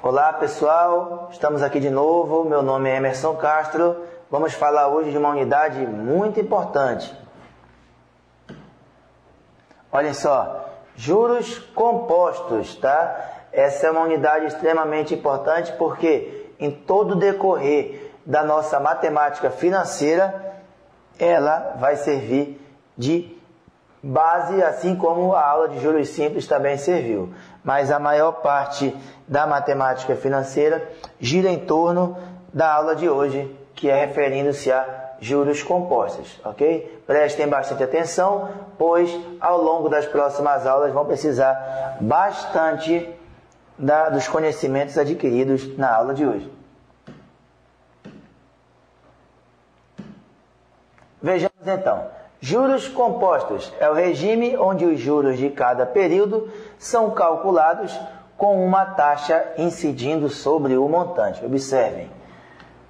Olá pessoal, estamos aqui de novo, meu nome é Emerson Castro, vamos falar hoje de uma unidade muito importante. Olhem só, juros compostos, tá? Essa é uma unidade extremamente importante porque em todo o decorrer da nossa matemática financeira, ela vai servir de base, assim como a aula de juros simples também serviu. Mas a maior parte da matemática financeira gira em torno da aula de hoje, que é referindo-se a juros compostos, ok? Prestem bastante atenção, pois ao longo das próximas aulas vão precisar bastante dos conhecimentos adquiridos na aula de hoje. Vejamos então. Juros compostos é o regime onde os juros de cada período são calculados com uma taxa incidindo sobre o montante. Observem,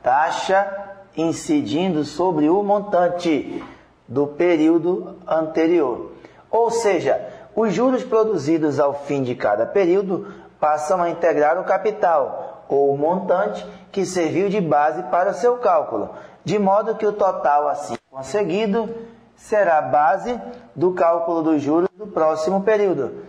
taxa incidindo sobre o montante do período anterior. Ou seja, os juros produzidos ao fim de cada período passam a integrar o capital ou o montante que serviu de base para o seu cálculo, de modo que o total assim conseguido será a base do cálculo dos juros do próximo período.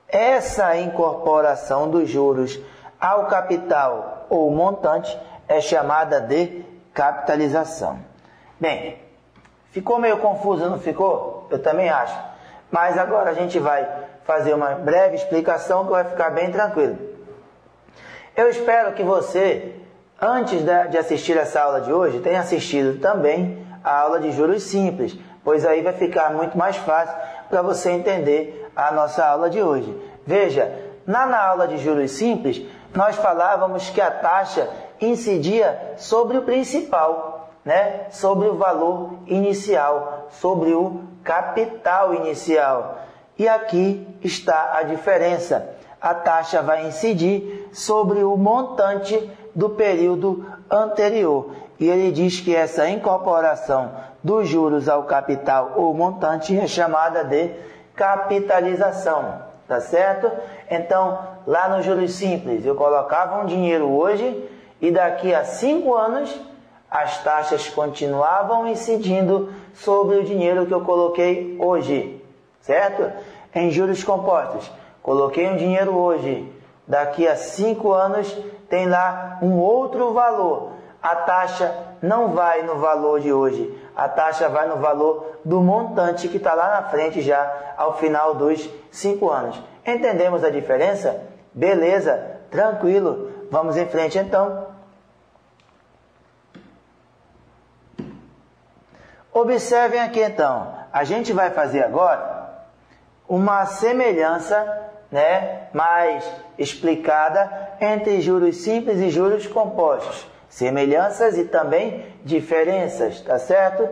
Essa incorporação dos juros ao capital ou montante é chamada de capitalização. Bem, ficou meio confuso, não ficou? Eu também acho. Mas agora a gente vai fazer uma breve explicação que vai ficar bem tranquilo. Eu espero que você, antes de assistir essa aula de hoje, tenha assistido também a aula de juros simples, pois aí vai ficar muito mais fácil para você entender a nossa aula de hoje. Veja, na aula de juros simples, nós falávamos que a taxa incidia sobre o principal, né? Sobre o valor inicial, sobre o capital inicial. E aqui está a diferença. A taxa vai incidir sobre o montante do período anterior. E ele diz que essa incorporação dos juros ao capital ou montante é chamada de capitalização, tá certo? Então, lá no juros simples, eu colocava um dinheiro hoje e daqui a 5 anos as taxas continuavam incidindo sobre o dinheiro que eu coloquei hoje, certo? Em juros compostos, coloquei um dinheiro hoje, daqui a 5 anos tem lá um outro valor. A taxa não vai no valor de hoje, a taxa vai no valor do montante que está lá na frente já ao final dos 5 anos. Entendemos a diferença? Beleza, tranquilo. Vamos em frente então. Observem aqui então, a gente vai fazer agora uma semelhança, né, mais explicada entre juros simples e juros compostos. Semelhanças e também diferenças, tá certo?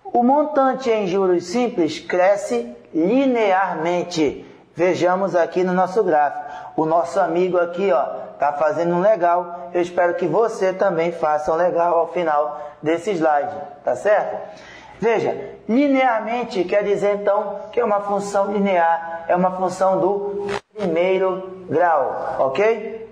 O montante em juros simples cresce linearmente. Vejamos aqui no nosso gráfico. O nosso amigo aqui, ó, tá fazendo um legal. Eu espero que você também faça um legal ao final desse slide, tá certo? Veja, linearmente quer dizer então que é uma função linear, é uma função do primeiro grau, ok?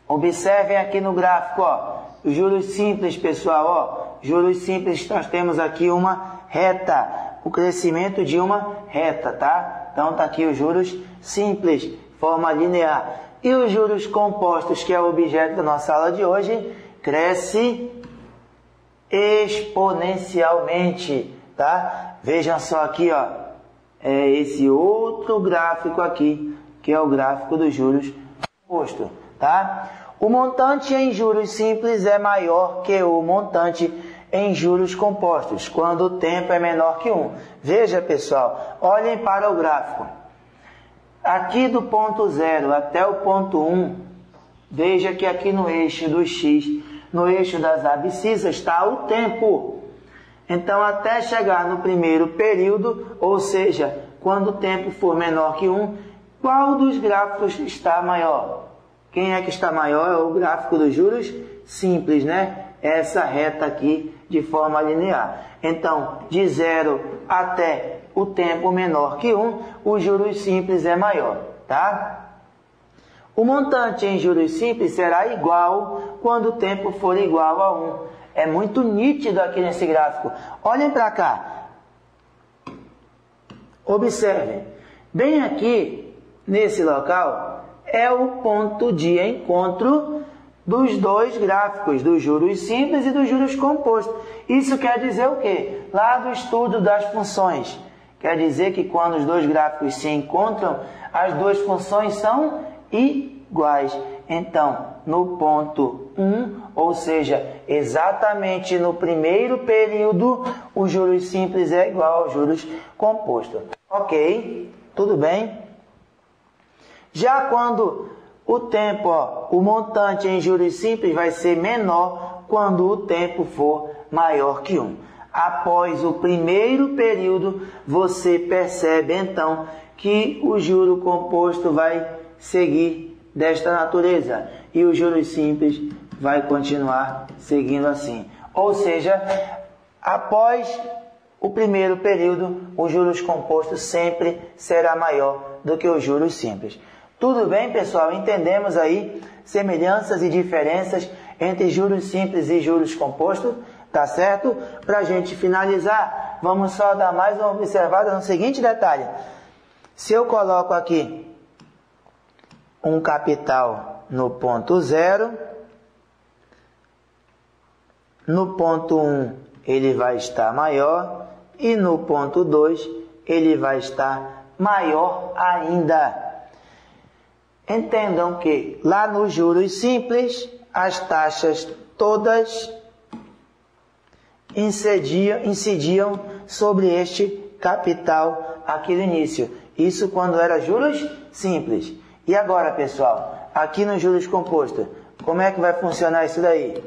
Observem aqui no gráfico, ó, os juros simples, pessoal, ó, juros simples, nós temos aqui uma reta, o crescimento de uma reta, tá? Então tá aqui os juros simples, forma linear. E os juros compostos, que é o objeto da nossa aula de hoje, cresce exponencialmente, tá? Vejam só aqui, ó, é esse outro gráfico aqui, que é o gráfico dos juros compostos, tá? O montante em juros simples é maior que o montante em juros compostos, quando o tempo é menor que 1. Veja, pessoal, olhem para o gráfico. Aqui do ponto 0 até o ponto 1, veja que aqui no eixo do X, no eixo das abscissas, está o tempo. Então, até chegar no primeiro período, ou seja, quando o tempo for menor que 1, qual dos gráficos está maior? Quem é que está maior? É o gráfico dos juros simples, né? Essa reta aqui de forma linear. Então, de 0 até o tempo menor que 1, os juros simples é maior, tá? O montante em juros simples será igual quando o tempo for igual a 1. É muito nítido aqui nesse gráfico. Olhem para cá. Observem. Bem aqui, nesse local, é o ponto de encontro dos dois gráficos, dos juros simples e dos juros compostos. Isso quer dizer o quê? Lá do estudo das funções. Quer dizer que quando os dois gráficos se encontram, as duas funções são iguais. Então, no ponto 1, ou seja, exatamente no primeiro período, os juros simples é igual aos juros compostos. Ok? Tudo bem? Já quando o tempo, o montante em juros simples vai ser menor quando o tempo for maior que 1. Após o primeiro período, você percebe então que o juro composto vai seguir desta natureza e o juros simples vai continuar seguindo assim. Ou seja, após o primeiro período, o juros composto sempre será maior do que os juros simples. Tudo bem, pessoal? Entendemos aí semelhanças e diferenças entre juros simples e juros compostos, tá certo? Para a gente finalizar, vamos só dar mais uma observada no seguinte detalhe. Se eu coloco aqui um capital no ponto 0, no ponto 1 ele vai estar maior e no ponto 2 ele vai estar maior ainda. Entendam que lá nos juros simples, as taxas todas incidiam sobre este capital aqui no início. Isso quando era juros simples. E agora, pessoal, aqui nos juros compostos, como é que vai funcionar isso daí?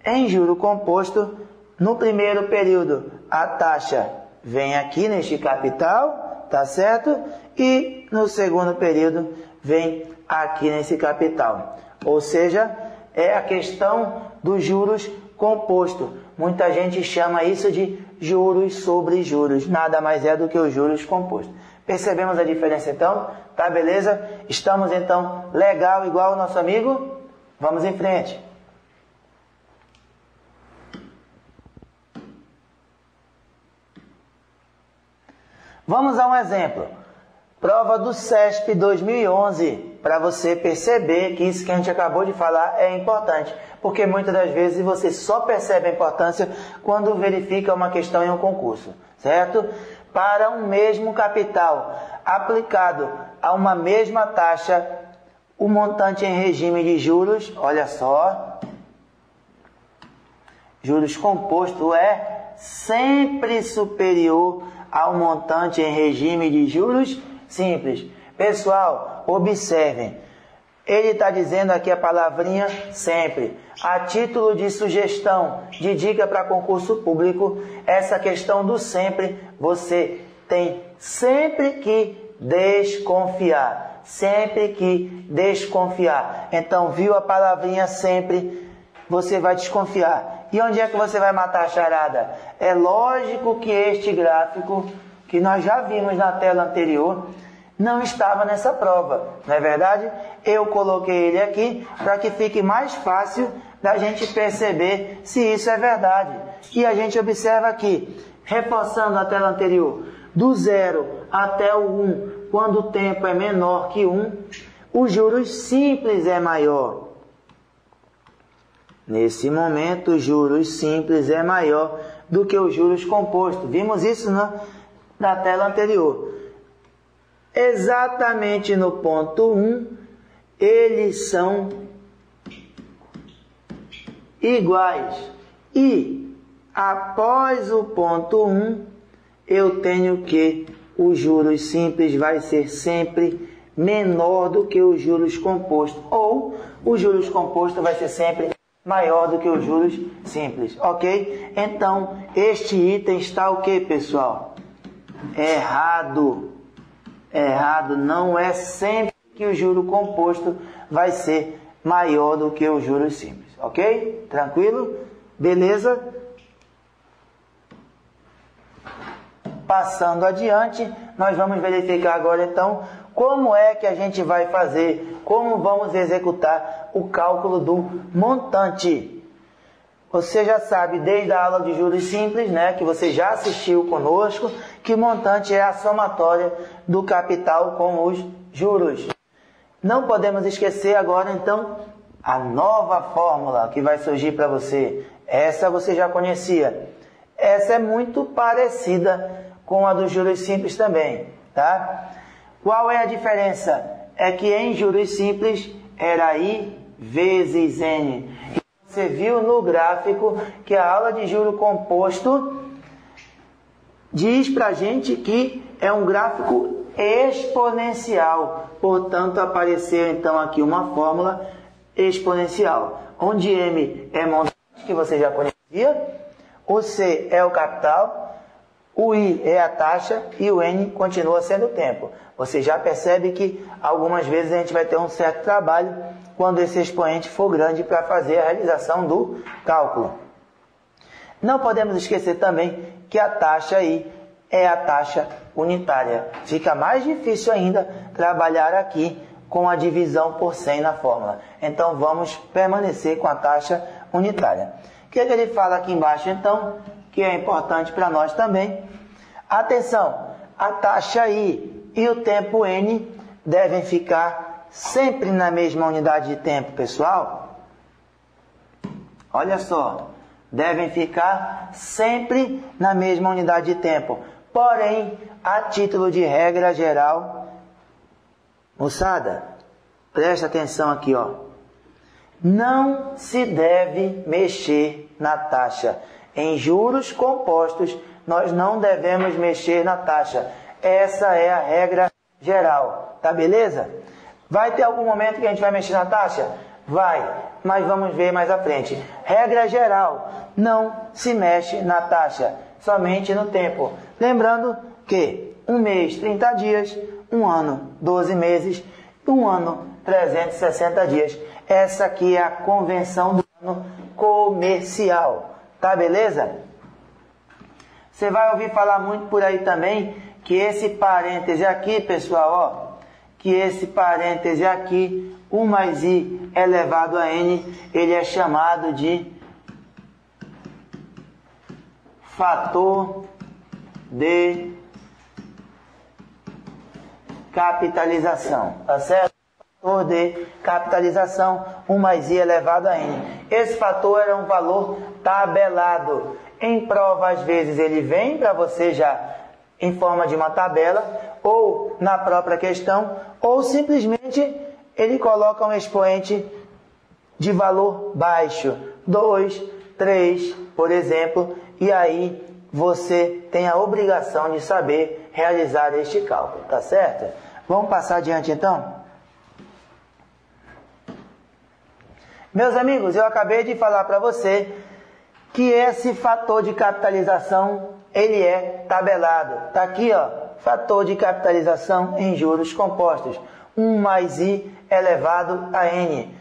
Em juro composto, no primeiro período, a taxa vem aqui neste capital, tá certo? E no segundo período, vem aqui nesse capital. Ou seja, é a questão dos juros compostos. Muita gente chama isso de juros sobre juros. Nada mais é do que os juros compostos. Percebemos a diferença então? Tá, beleza? Estamos então legal igual o nosso amigo? Vamos em frente. Vamos a um exemplo. Prova do CESP 2011, para você perceber que isso que a gente acabou de falar é importante, porque muitas das vezes você só percebe a importância quando verifica uma questão em um concurso, certo? Para um mesmo capital aplicado a uma mesma taxa, o montante em regime de juros, olha só, juros composto é sempre superior ao montante em regime de juros simples. Pessoal, observem. Ele está dizendo aqui a palavrinha sempre. A título de sugestão, de dica para concurso público, essa questão do sempre, você tem sempre que desconfiar. Sempre que desconfiar. Então, viu a palavrinha sempre, você vai desconfiar. E onde é que você vai matar a charada? É lógico que este gráfico, que nós já vimos na tela anterior, não estava nessa prova, não é verdade? Eu coloquei ele aqui para que fique mais fácil da gente perceber se isso é verdade. E a gente observa aqui, reforçando a tela anterior, do 0 até o 1, quando o tempo é menor que 1, os juros simples é maior. Nesse momento, os juros simples é maior do que os juros compostos. Vimos isso na tela anterior. Exatamente no ponto 1, eles são iguais. E após o ponto 1, eu tenho que os juros simples vai ser sempre menor do que os juros compostos. Ou os juros compostos vai ser sempre maior do que os juros simples. Ok? Então, este item está o que, pessoal? Errado. Errado, não é sempre que o juro composto vai ser maior do que os juros simples, ok? Tranquilo? Beleza? Passando adiante, nós vamos verificar agora então como é que a gente vai fazer, como vamos executar o cálculo do montante. Você já sabe desde a aula de juros simples, né, que você já assistiu conosco, que montante é a somatória do capital com os juros. Não podemos esquecer agora então a nova fórmula que vai surgir para você. Essa você já conhecia. Essa é muito parecida com a dos juros simples também, tá? Qual é a diferença? É que em juros simples era I vezes N. Você viu no gráfico que a aula de juro composto diz pra gente que é um gráfico exponencial. Portanto, apareceu então aqui uma fórmula exponencial, onde M é montante, que você já conhecia, o C é o capital, o I é a taxa e o N continua sendo o tempo. Você já percebe que algumas vezes a gente vai ter um certo trabalho quando esse expoente for grande para fazer a realização do cálculo. Não podemos esquecer também que a taxa aí é a taxa unitária. Fica mais difícil ainda trabalhar aqui com a divisão por 100 na fórmula. Então vamos permanecer com a taxa unitária. O que ele fala aqui embaixo então, que é importante para nós também? Atenção, a taxa I e o tempo N devem ficar sempre na mesma unidade de tempo, pessoal. Olha só, devem ficar sempre na mesma unidade de tempo. Porém, a título de regra geral, moçada, presta atenção aqui, ó. Não se deve mexer na taxa. Em juros compostos, nós não devemos mexer na taxa. Essa é a regra geral, tá beleza? Vai ter algum momento que a gente vai mexer na taxa? Vai, mas vamos ver mais à frente. Regra geral, não se mexe na taxa, somente no tempo. Lembrando que um mês, 30 dias, um ano, 12 meses, um ano, 360 dias. Essa aqui é a convenção do ano comercial, tá beleza? Você vai ouvir falar muito por aí também que esse parêntese aqui, pessoal, ó, que esse parêntese aqui, 1 mais I elevado a N, ele é chamado de fator de capitalização, tá certo? Fator de capitalização, 1 mais I elevado a N. Esse fator era um valor tabelado. Em prova, às vezes, ele vem para você já em forma de uma tabela, ou na própria questão, ou simplesmente ele coloca um expoente de valor baixo, 2, 3, por exemplo, e aí você tem a obrigação de saber realizar este cálculo, tá certo? Vamos passar adiante então? Meus amigos, eu acabei de falar para você que esse fator de capitalização, ele é tabelado. Está aqui, ó, fator de capitalização em juros compostos. 1 mais I elevado a N.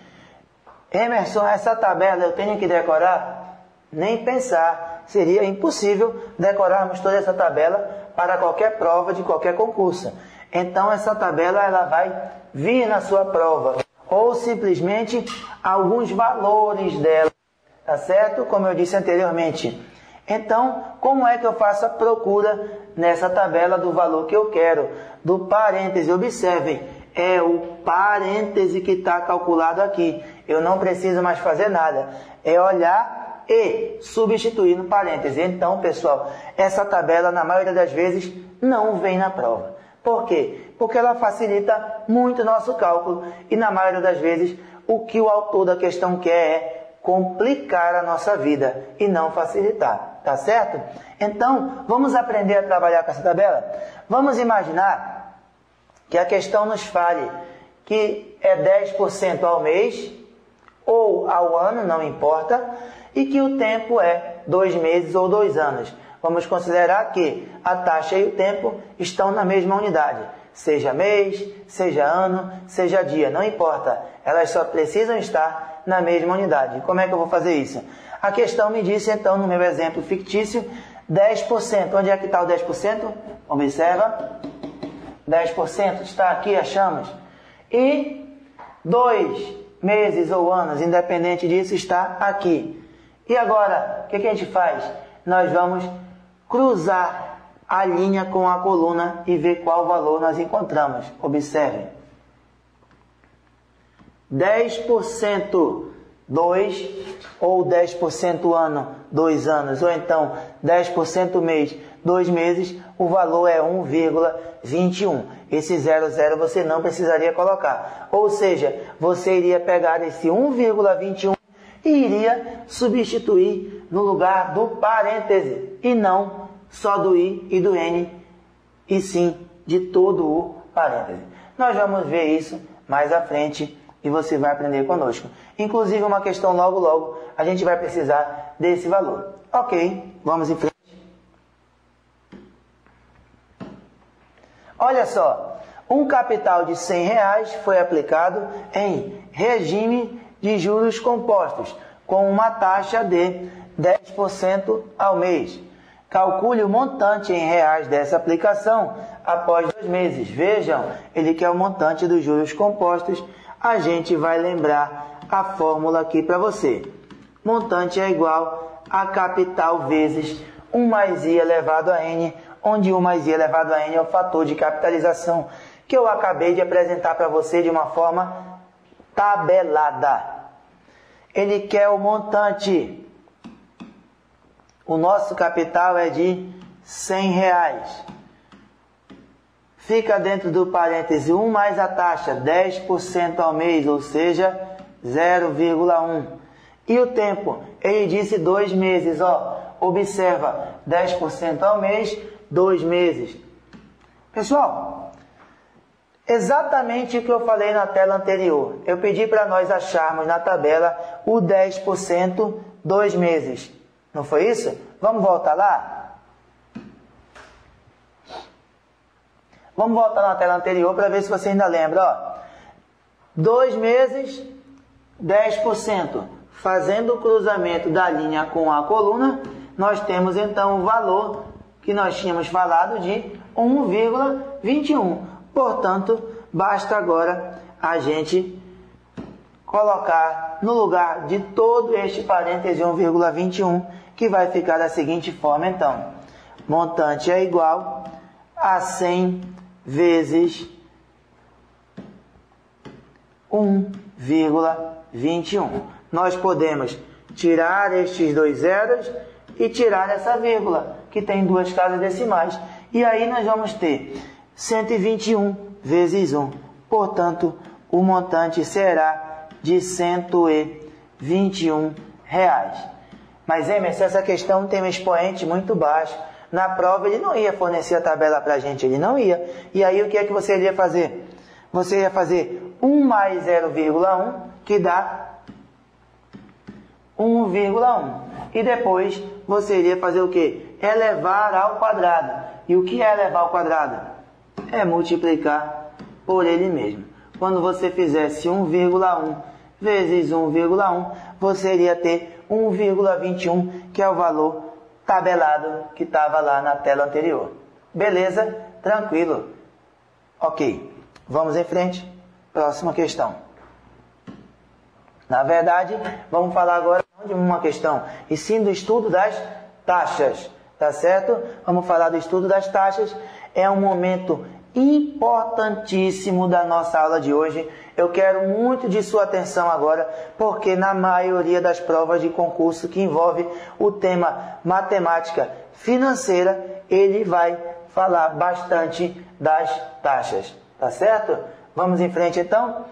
Emerson, essa tabela eu tenho que decorar? Nem pensar. Seria impossível decorarmos toda essa tabela para qualquer prova de qualquer concurso. Então, essa tabela ela vai vir na sua prova. Ou simplesmente alguns valores dela. Tá certo? Como eu disse anteriormente. Então, como é que eu faço a procura nessa tabela do valor que eu quero? Do parêntese, observem, é o parêntese que está calculado aqui. Eu não preciso mais fazer nada. É olhar e substituir no parêntese. Então, pessoal, essa tabela, na maioria das vezes, não vem na prova. Por quê? Porque ela facilita muito o nosso cálculo. E, na maioria das vezes, o que o autor da questão quer é complicar a nossa vida e não facilitar, tá certo? Então, vamos aprender a trabalhar com essa tabela? Vamos imaginar que a questão nos fale que é 10% ao mês ou ao ano, não importa, e que o tempo é 2 meses ou 2 anos. Vamos considerar que a taxa e o tempo estão na mesma unidade. Seja mês, seja ano, seja dia, não importa. Elas só precisam estar na mesma unidade. Como é que eu vou fazer isso? A questão me disse, então, no meu exemplo fictício, 10%. Onde é que está o 10%? Observa. 10% está aqui, achamos. E 2 meses ou anos, independente disso, está aqui. E agora, o que a gente faz? Nós vamos cruzar a linha com a coluna e ver qual valor nós encontramos. Observe. 10% 2 ou 10% ano, 2 anos, ou então 10% mês, 2 meses, o valor é 1,21. Esse 00 você não precisaria colocar. Ou seja, você iria pegar esse 1,21 e iria substituir no lugar do parêntese, e não só do I e do N, e sim de todo o parêntese. Nós vamos ver isso mais à frente e você vai aprender conosco. Inclusive uma questão logo a gente vai precisar desse valor. Ok, vamos em frente. Olha só, um capital de R$100 foi aplicado em regime de juros compostos, com uma taxa de 10% ao mês. Calcule o montante em reais dessa aplicação após 2 meses. Vejam, ele quer o montante dos juros compostos. A gente vai lembrar a fórmula aqui para você. Montante é igual a capital vezes 1 mais I elevado a N, onde 1 mais I elevado a N é o fator de capitalização que eu acabei de apresentar para você de uma forma tabelada. Ele quer o montante. O nosso capital é de R$100. Fica dentro do parêntese 1 mais a taxa, 10% ao mês, ou seja, 0,1. E o tempo? Ele disse 2 meses, ó. Observa, 10% ao mês, 2 meses. Pessoal, exatamente o que eu falei na tela anterior. Eu pedi para nós acharmos na tabela o 10%, 2 meses. Não foi isso? Vamos voltar lá? Vamos voltar na tela anterior para ver se você ainda lembra. Ó. 2 meses, 10%. Fazendo o cruzamento da linha com a coluna, nós temos então o valor que nós tínhamos falado de 1,21. Portanto, basta agora a gente colocar no lugar de todo este parêntese 1,21, que vai ficar da seguinte forma, então. Montante é igual a 100 vezes 1,21. Nós podemos tirar estes 2 zeros e tirar essa vírgula, que tem 2 casas decimais. E aí nós vamos ter 121 vezes 1. Portanto, o montante será de R$121. Mas, Emerson, essa questão tem um expoente muito baixo. Na prova ele não ia fornecer a tabela para a gente, ele não ia. E aí o que é que você iria fazer? Você ia fazer 1 mais 0,1, que dá 1,1. E depois você iria fazer o quê? Elevar ao quadrado. E o que é elevar ao quadrado? É multiplicar por ele mesmo. Quando você fizesse 1,1 vezes 1,1, você iria ter 1,21, que é o valor tabelado que estava lá na tela anterior. Beleza? Tranquilo. Ok. Vamos em frente. Próxima questão. Na verdade, vamos falar agora não de uma questão, e sim do estudo das taxas. Tá certo? Vamos falar do estudo das taxas. É um momento importantíssimo da nossa aula de hoje. Eu quero muito de sua atenção agora, porque na maioria das provas de concurso que envolve o tema matemática financeira, ele vai falar bastante das taxas, tá certo? Vamos em frente então.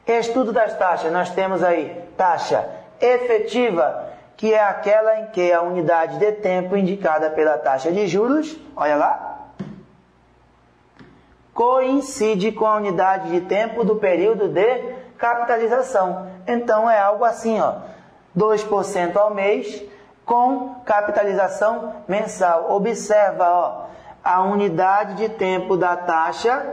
Estudo das taxas, nós temos aí taxa efetiva, que é aquela em que a unidade de tempo indicada pela taxa de juros, olha lá, coincide com a unidade de tempo do período de capitalização. Então é algo assim, ó, 2% ao mês com capitalização mensal. Observa, ó, a unidade de tempo da taxa,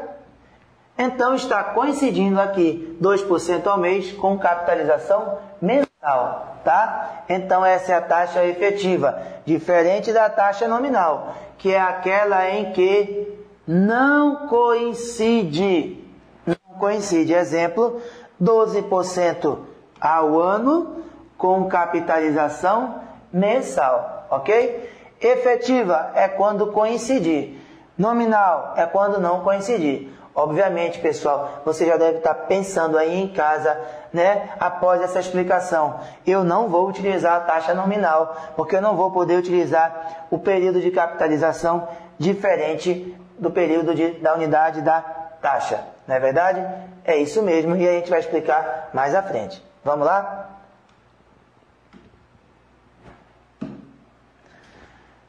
então está coincidindo aqui 2% ao mês com capitalização mensal, tá? Então essa é a taxa efetiva, diferente da taxa nominal, que é aquela em que não coincide. Não coincide. Exemplo, 12% ao ano com capitalização mensal, ok? Efetiva é quando coincidir. Nominal é quando não coincidir. Obviamente, pessoal, você já deve estar pensando aí em casa, né? Após essa explicação, eu não vou utilizar a taxa nominal, porque eu não vou poder utilizar o período de capitalização diferente do período da unidade da taxa. Não é verdade? É isso mesmo, e a gente vai explicar mais à frente. Vamos lá?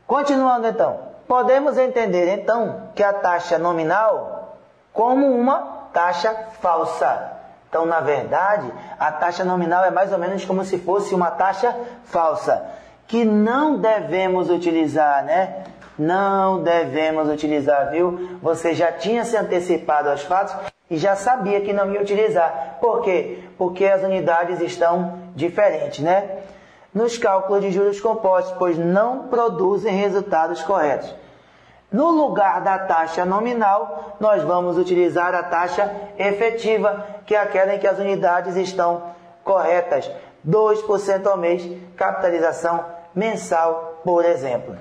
Continuando então, podemos entender então que a taxa nominal como uma taxa falsa. Então, na verdade, a taxa nominal é mais ou menos como se fosse uma taxa falsa, que não devemos utilizar, né? Não devemos utilizar, viu? Você já tinha se antecipado aos fatos e já sabia que não ia utilizar. Por quê? Porque as unidades estão diferentes, né? Nos cálculos de juros compostos, pois não produzem resultados corretos. No lugar da taxa nominal, nós vamos utilizar a taxa efetiva, que é aquela em que as unidades estão corretas. 2% ao mês, capitalização mensal, por exemplo.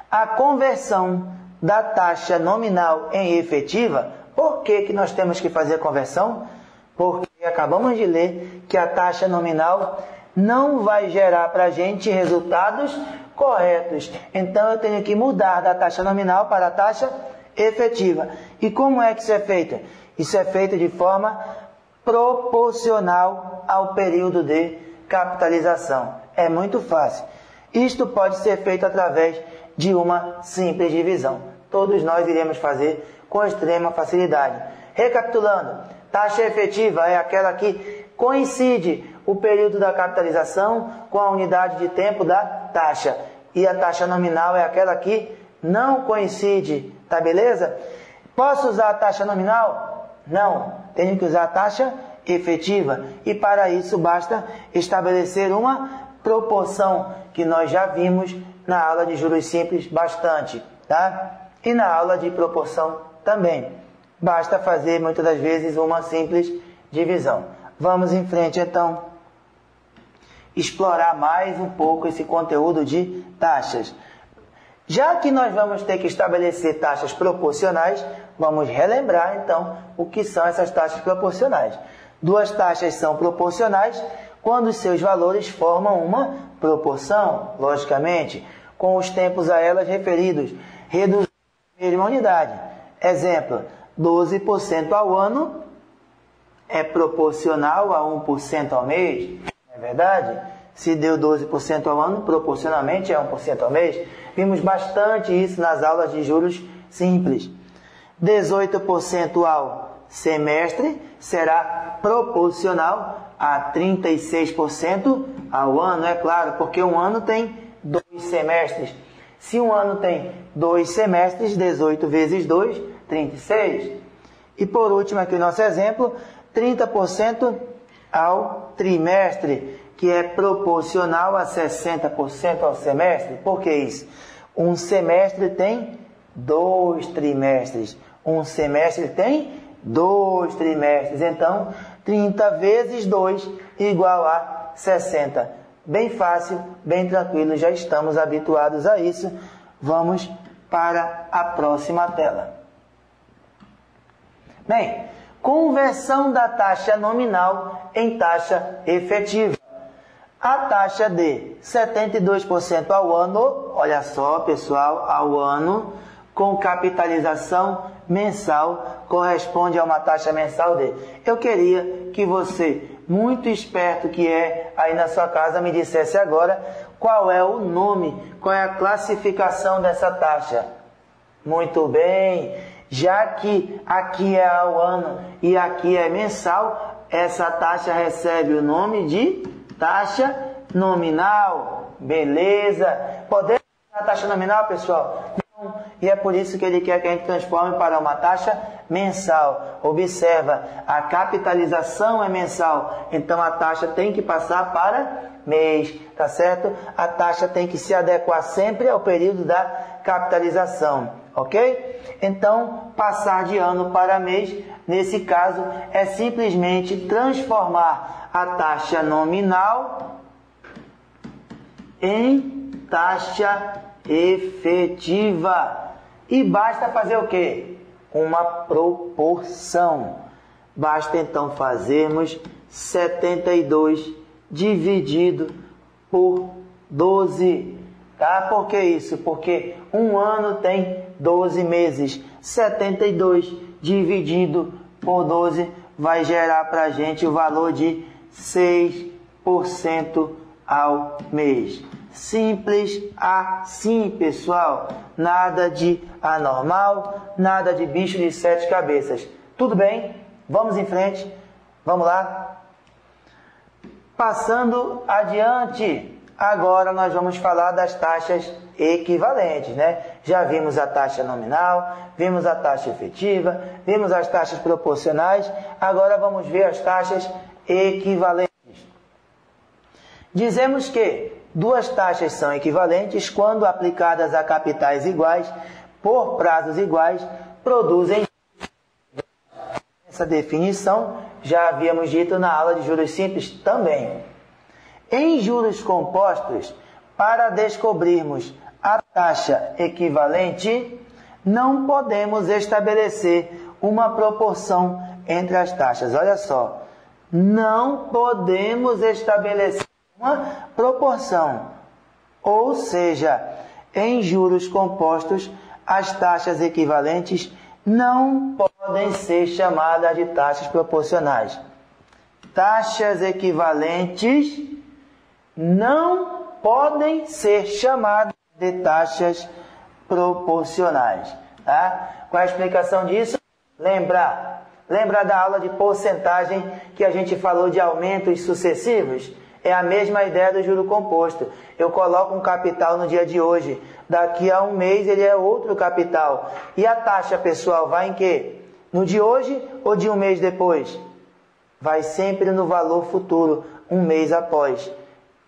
A conversão da taxa nominal em efetiva, por que nós temos que fazer a conversão? Porque acabamos de ler que a taxa nominal não vai gerar para a gente resultados corretos. Então, eu tenho que mudar da taxa nominal para a taxa efetiva. E como é que isso é feito? Isso é feito de forma proporcional ao período de capitalização. É muito fácil. Isto pode ser feito através de uma simples divisão. Todos nós iremos fazer com extrema facilidade. Recapitulando, taxa efetiva é aquela que coincide o período da capitalização com a unidade de tempo da taxa. E a taxa nominal é aquela que não coincide, tá beleza? Posso usar a taxa nominal? Não, tenho que usar a taxa efetiva. E para isso basta estabelecer uma proporção, que nós já vimos na aula de juros simples bastante, tá? E na aula de proporção também. Basta fazer muitas das vezes uma simples divisão. Vamos em frente então, explorar mais um pouco esse conteúdo de taxas. Já que nós vamos ter que estabelecer taxas proporcionais, vamos relembrar então o que são essas taxas proporcionais. Duas taxas são proporcionais quando seus valores formam uma proporção, logicamente, com os tempos a elas referidos, reduzindo a mesma unidade. Exemplo, 12% ao ano é proporcional a 1% ao mês, não é verdade? Se deu 12% ao ano, proporcionalmente é 1% ao mês. Vimos bastante isso nas aulas de juros simples. 18% ao semestre será proporcional a 36% ao ano, é claro, porque um ano tem 2 semestres. Se um ano tem 2 semestres, 18 vezes 2, 36. E por último aqui o nosso exemplo, 30% ao trimestre, que é proporcional a 60% ao semestre. Por que isso? Um semestre tem 2 trimestres. Um semestre tem 2 trimestres. Então, 30 vezes 2 igual a 60. Bem fácil, bem tranquilo, já estamos habituados a isso. Vamos para a próxima tela. Bem, conversão da taxa nominal em taxa efetiva. A taxa de 72% ao ano, olha só pessoal, ao ano, com capitalização mensal, corresponde a uma taxa mensal de... Eu queria que você, muito esperto que é aí na sua casa, me dissesse agora qual é o nome, qual é a classificação dessa taxa. Muito bem, já que aqui é ao ano e aqui é mensal, essa taxa recebe o nome de taxa nominal. Beleza? Podemos usar a taxa nominal, pessoal? Não. E é por isso que ele quer que a gente transforme para uma taxa mensal. Observa, a capitalização é mensal, então a taxa tem que passar para mês, tá certo? A taxa tem que se adequar sempre ao período da capitalização. ok? Então, passar de ano para mês, nesse caso, é simplesmente transformar a taxa nominal em taxa efetiva. E basta fazer o quê? Uma proporção. Basta então fazermos 72 dividido por 12. Tá? Por que isso? Porque um ano tem 12 meses. 72 dividido por 12 vai gerar para a gente o valor de 6% ao mês. Simples assim, pessoal. Nada de anormal, nada de bicho de 7 cabeças. Tudo bem? Vamos em frente. Vamos lá. Passando adiante, agora nós vamos falar das taxas equivalentes, né? Já vimos a taxa nominal, vimos a taxa efetiva, vimos as taxas proporcionais, agora vamos ver as taxas equivalentes. Dizemos que duas taxas são equivalentes quando aplicadas a capitais iguais, por prazos iguais, produzem. Essa definição já havíamos dito na aula de juros simples também. Em juros compostos, para descobrirmos a taxa equivalente, não podemos estabelecer uma proporção entre as taxas. Olha só, não podemos estabelecer uma proporção. Ou seja, em juros compostos, as taxas equivalentes não podem ser chamadas de taxas proporcionais. Taxas equivalentes não podem ser chamadas de taxas proporcionais. Tá? Qual é a explicação disso? Lembra da aula de porcentagem que a gente falou de aumentos sucessivos? É a mesma ideia do juro composto. Eu coloco um capital no dia de hoje. Daqui a um mês ele é outro capital. E a taxa, pessoal, vai em quê? No de hoje ou de um mês depois? Vai sempre no valor futuro, um mês após.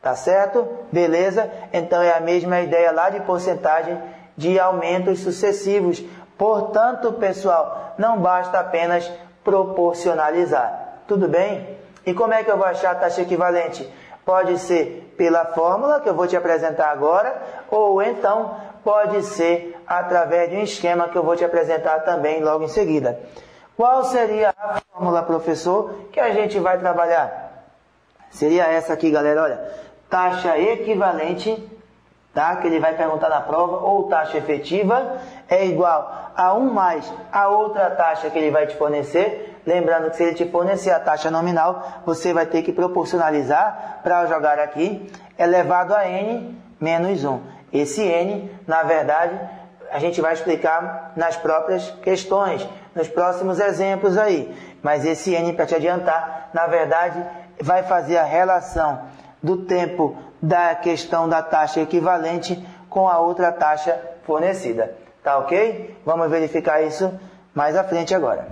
Tá certo? Beleza? Então é a mesma ideia lá de porcentagem de aumentos sucessivos. Portanto, pessoal, não basta apenas proporcionalizar. Tudo bem? E como é que eu vou achar a taxa equivalente? Pode ser pela fórmula que eu vou te apresentar agora, ou então pode ser através de um esquema que eu vou te apresentar também logo em seguida. Qual seria a fórmula, professor, que a gente vai trabalhar? Seria essa aqui, galera, olha. Taxa equivalente, tá? Que ele vai perguntar na prova, ou taxa efetiva, é igual a 1 mais a outra taxa que ele vai te fornecer. Lembrando que se ele te fornecer a taxa nominal, você vai ter que proporcionalizar para jogar aqui, elevado a n menos 1. Esse n, na verdade, a gente vai explicar nas próprias questões, nos próximos exemplos aí. Mas esse n, para te adiantar, na verdade, vai fazer a relação do tempo da questão da taxa equivalente com a outra taxa fornecida. Tá ok? Vamos verificar isso mais à frente agora.